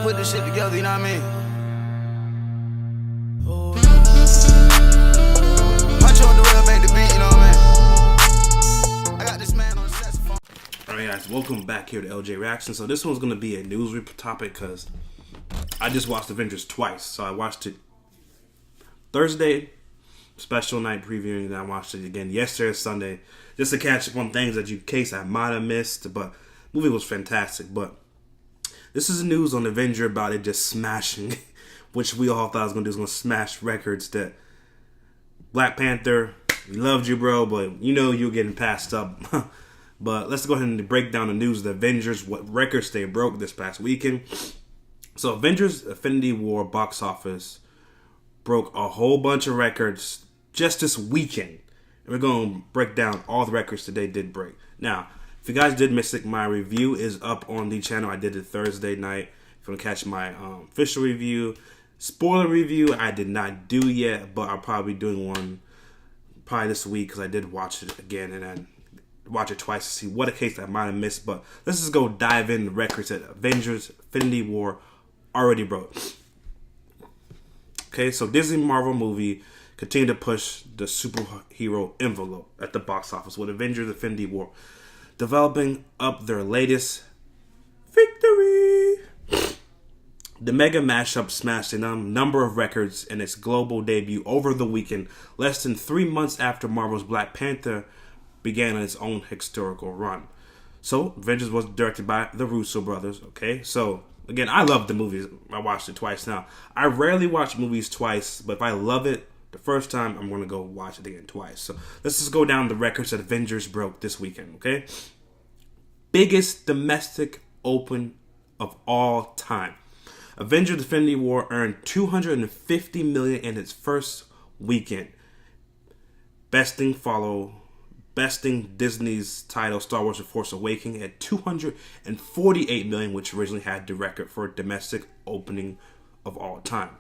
put this shit together, you know what I mean? Punch on the real, make the beat, you know what I mean? I got this man on the saxophone. Alright guys, welcome back here to LJ Reaction. So this one's going to be a news topic because I just watched Avengers twice. So I watched it Thursday, special night previewing, and I watched it again yesterday, Sunday, just to catch up on things that in case I might have missed. But the movie was fantastic. But this is the news on Avenger about it just smashing, which we all thought it was going to do. It was going to smash records that Black Panther, we loved you, bro, but you know you're getting passed up. But let's go ahead and break down the news of the Avengers, what records they broke this past weekend. So Avengers Infinity War box office broke a whole bunch of records just this weekend. And we're going to break down all the records that they did break. Now, if you guys did miss it, my review is up on the channel. I did it Thursday night. If you want to catch my official review. Spoiler review, I did not do yet, but I'll probably be doing one probably this week because I did watch it again and then watch it twice to see what a case I might have missed. But let's just go dive in the records that Avengers Infinity War already broke. Okay, so Disney Marvel movie continue to push the superhero envelope at the box office with Avengers Infinity War developing up their latest victory. The mega mashup smashed a number of records in its global debut over the weekend, less than 3 months after Marvel's Black Panther began its own historical run. So, Avengers was directed by the Russo brothers, okay? So, again, I love the movies. I watched it twice now. I rarely watch movies twice, but if I love it the first time, I'm going to go watch it again twice. So, let's just go down the records that Avengers broke this weekend, okay? Biggest domestic open of all time. Avengers Infinity War earned $250 million in its first weekend, besting Disney's title Star Wars: The Force Awakens at $248 million, which originally had the record for domestic opening of all time.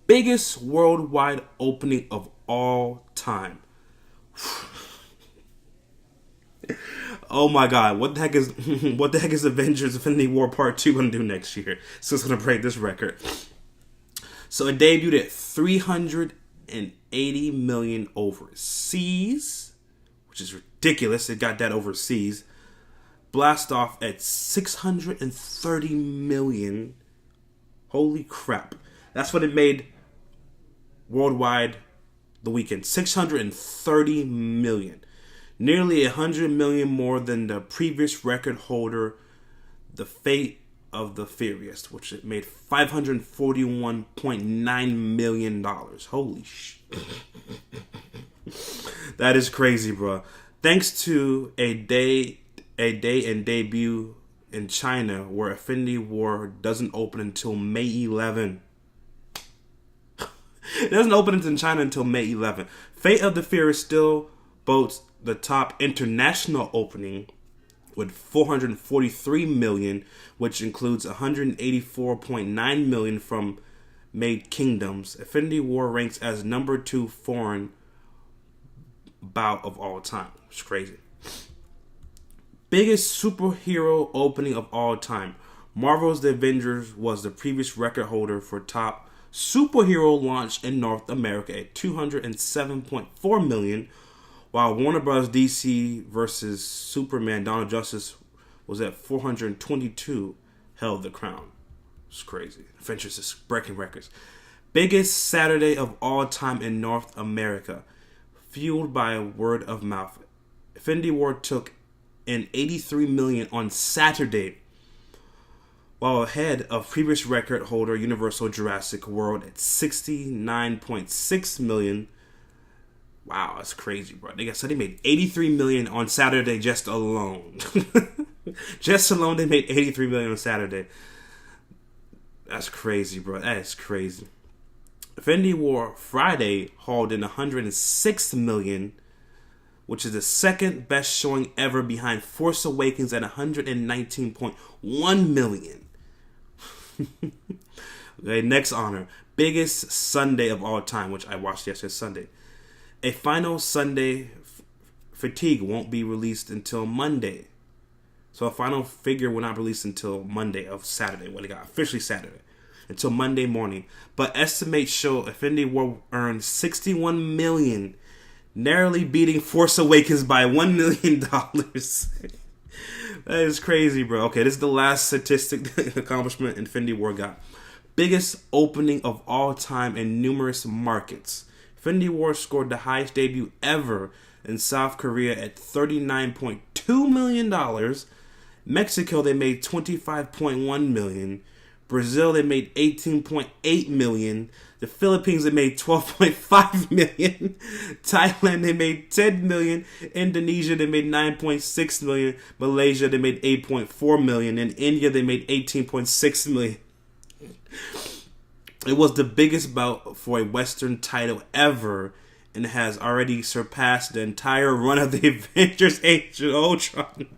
Biggest worldwide opening of all time. Oh my God! What the heck is Avengers Infinity War Part 2 gonna do next year? So it's gonna break this record. So it debuted at $380 million overseas, which is ridiculous. It got that overseas. Blast off at $630 million. Holy crap! That's what it made worldwide the weekend. $630 million. Nearly $100 million more than the previous record holder, The Fate of the Furious, which it made $541.9 million. Holy shit. That is crazy, bro. Thanks to a day and debut in China where Infinity War doesn't open until May 11. It doesn't open in China until May 11. Fate of the Furious still boasts the top international opening with $443 million, which includes $184.9 million from Made Kingdoms. Infinity War ranks as number 2 foreign bout of all time. It's crazy. Biggest superhero opening of all time. Marvel's The Avengers was the previous record holder for top superhero launch in North America at $207.4 million. While Warner Bros. DC versus Superman Dawn of Justice was at $422, held the crown. It's crazy. Avengers is breaking records. Biggest Saturday of all time in North America, fueled by word of mouth. Infinity War took in $83 million on Saturday, while ahead of previous record holder Universal Jurassic World at $69.6 million. Wow, that's crazy, bro. They made $83 million on Saturday just alone. Just alone, they made $83 million on Saturday. That's crazy, bro. That is crazy. Infinity War Friday hauled in $106 million, which is the second best showing ever behind Force Awakens at $119.1 million. Okay, next honor. Biggest Sunday of all time, which I watched yesterday, Sunday. A final Sunday fatigue won't be released until Monday. So a final figure will not be released until Saturday, when it got officially Saturday, until Monday morning. But estimates show Infinity War earned $61 million, narrowly beating Force Awakens by $1 million. That is crazy, bro. Okay, this is the last statistic accomplishment Infinity War got. Biggest opening of all time in numerous markets. Infinity War scored the highest debut ever in South Korea at $39.2 million. Mexico, they made $25.1 million. Brazil, they made $18.8 million. The Philippines, they made $12.5 million. Thailand, they made $10 million. Indonesia, they made $9.6 million. Malaysia, they made $8.4 million. And India, they made $18.6 million. It was the biggest bout for a Western title ever, and has already surpassed the entire run of the Avengers Age of Ultron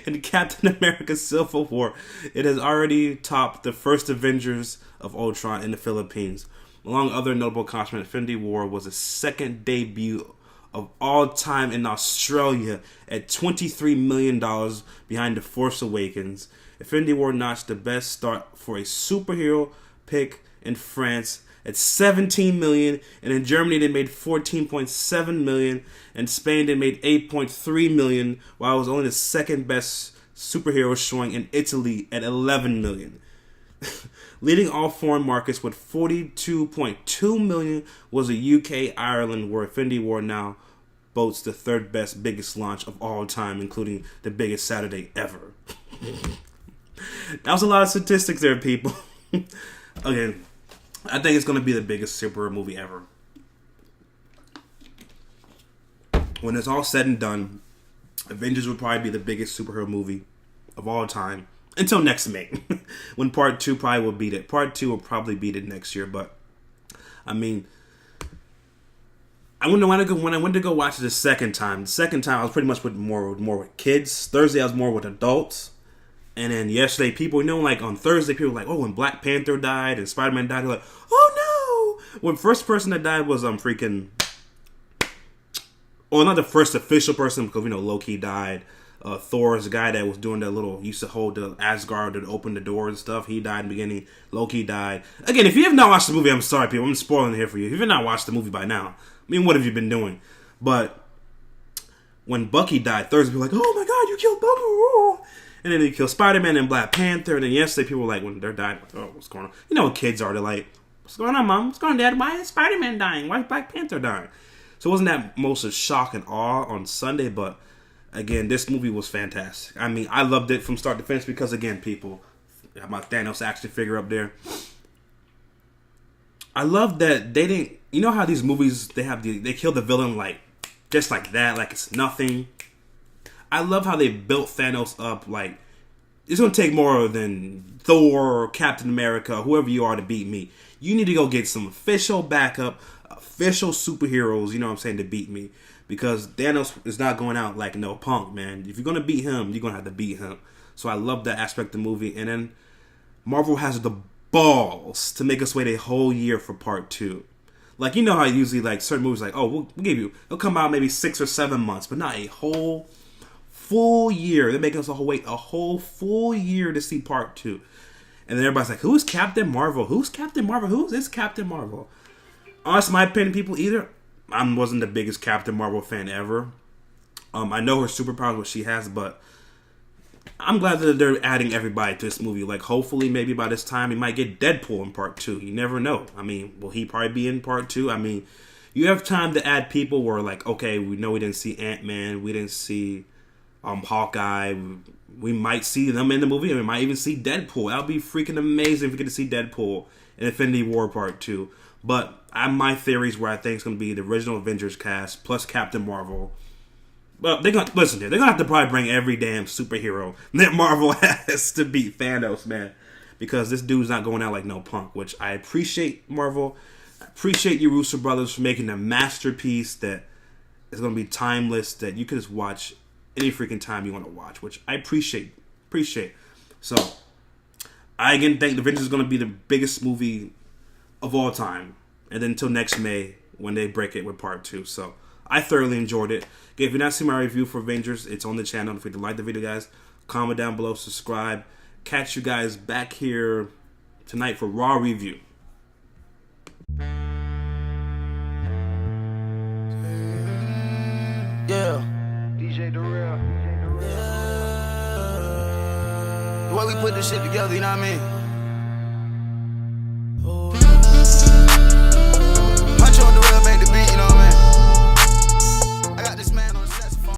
and Captain America Civil War. It has already topped the first Avengers of Ultron in the Philippines. Along other notable accomplishments, Infinity War was the second debut of all time in Australia at $23 million behind The Force Awakens. Infinity War notched the best start for a superhero pick in France at $17 million, and in Germany they made $14.7 million, and Spain they made $8.3 million, while it was only the second best superhero showing in Italy at $11 million. Leading all foreign markets with $42.2 million was the UK, Ireland, where Infinity War now boasts the third best, biggest launch of all time, including the biggest Saturday ever. That was a lot of statistics there, people. Again, I think it's going to be the biggest superhero movie ever. When it's all said and done, Avengers will probably be the biggest superhero movie of all time. Until next May, when Part 2 probably will beat it. Part 2 will probably beat it next year, but I mean, when I went to go watch it the second time I was pretty much with more with kids. Thursday I was more with adults, and then yesterday people, like on Thursday people were like, oh, when Black Panther died and Spider-Man died, they're like, oh no. When first person that died was not the first official person, because Loki died. Thor's guy that was doing used to hold the Asgard to open the door and stuff. He died in the beginning. Loki died. Again, if you have not watched the movie, I'm sorry, people. I'm spoiling it here for you. If you've not watched the movie by now, what have you been doing? But when Bucky died, Thursday people were like, oh my god, you killed Bucky. And then they killed Spider-Man and Black Panther. And then yesterday people were like, when they're dying, like, oh, what's going on? What kids are. They're like, what's going on, Mom? What's going on, Dad? Why is Spider-Man dying? Why is Black Panther dying? So it wasn't that most of shock and awe on Sunday, but again, this movie was fantastic. I loved it from start to finish because, again, people, I have my Thanos action figure up there. I love that they didn't, how these movies, they kill the villain just like that, like it's nothing. I love how they built Thanos up like, it's going to take more than Thor or Captain America, whoever you are, to beat me. You need to go get some official backup, official superheroes, to beat me. Because Thanos is not going out like no punk, man. If you're going to beat him, you're going to have to beat him. So I love that aspect of the movie. And then Marvel has the balls to make us wait a whole year for Part 2. Like, how usually certain movies we'll give you, it'll come out maybe 6 or 7 months, but not a whole full year. They're making us wait a whole full year to see Part 2. And then everybody's like, who's Captain Marvel? Who's Captain Marvel? Who is Captain Marvel? Honestly, my opinion, people, I wasn't the biggest Captain Marvel fan ever. I know her superpowers, what she has, but I'm glad that they're adding everybody to this movie. Hopefully, maybe by this time, we might get Deadpool in Part 2. You never know. Will he probably be in Part 2? You have time to add people where, okay, we know we didn't see Ant-Man, we didn't see Hawkeye. We might see them in the movie, and we might even see Deadpool. That would be freaking amazing if we get to see Deadpool in Infinity War Part 2. But my theories where I think it's going to be the original Avengers cast plus Captain Marvel. Well, they're going to have to probably bring every damn superhero that Marvel has to beat Thanos, man. Because this dude's not going out like no punk, which I appreciate, Marvel. I appreciate you, Russo brothers, for making a masterpiece that is going to be timeless, that you can just watch any freaking time you want to watch, which I appreciate. So, I again think the Avengers is going to be the biggest movie of all time, and then until next May when they break it with Part 2. So I thoroughly enjoyed it. Okay, if you're not seeing my review for Avengers, it's on the channel. Don't forget to like the video, guys. Comment down below, subscribe. Catch you guys back here tonight for Raw review. Yeah. DJ the real. Yeah. The way we put this shit together, you know what I mean?